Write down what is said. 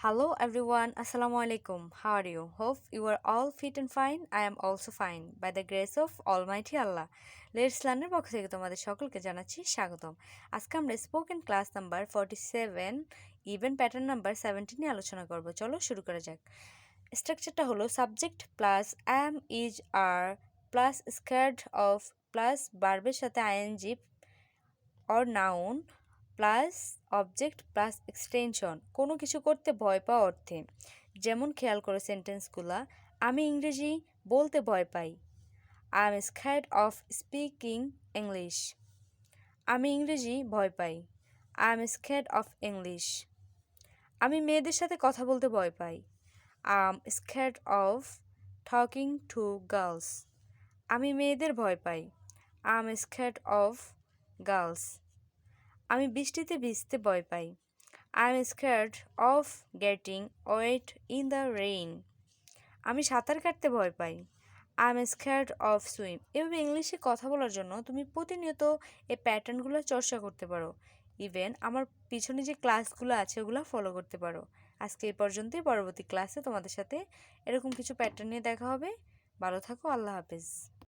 Hello everyone, Assalamu alaikum. How are you? Hope you are all fit and fine. I am also fine. By the grace of Almighty Allah. Let's লার্নের পক্ষ থেকে তোমাদের সকলকে জানাচ্ছি স্বাগতম। আজকে আমরা spoken class number 47 event pattern number 17 নিয়ে আলোচনা করব। চলো শুরু করা যাক। স্ট্রাকচারটা হলো subject plus am is are plus squared of plus ভার্বের সাথে ING or noun plus object plus extension কোনো কিছু করতে ভয় পাওয়া অর্থে। যেমন খেয়াল করো সেন্টেন্সগুলা, আমি ইংরেজি বলতে ভয় পাই। I am scared of speaking English. আমি ইংরেজি ভয় পাই। I am scared of English. আমি মেয়েদের সাথে কথা বলতে ভয় পাই। I am scared of talking to girls. আমি মেয়েদের ভয় পাই। I am scared of girls. আমি বৃষ্টিতে ভিজতে ভয় পাই। I am scared of getting wet in the rain. আমি সাঁতার কাটতে ভয় পাই। I am scared of swim. এভাবে ইংলিশে কথা বলার জন্য তুমি প্রতিনিয়ত এই প্যাটার্নগুলো চর্চা করতে পারো। ইভেন আমার পিছনে যে ক্লাসগুলো আছে ওগুলো ফলো করতে পারো। আজকে এই পর্যন্তই, পরবর্তী ক্লাসে তোমাদের সাথে এরকম কিছু প্যাটার্ন নিয়ে দেখা হবে। ভালো থাকো, আল্লাহ হাফেজ।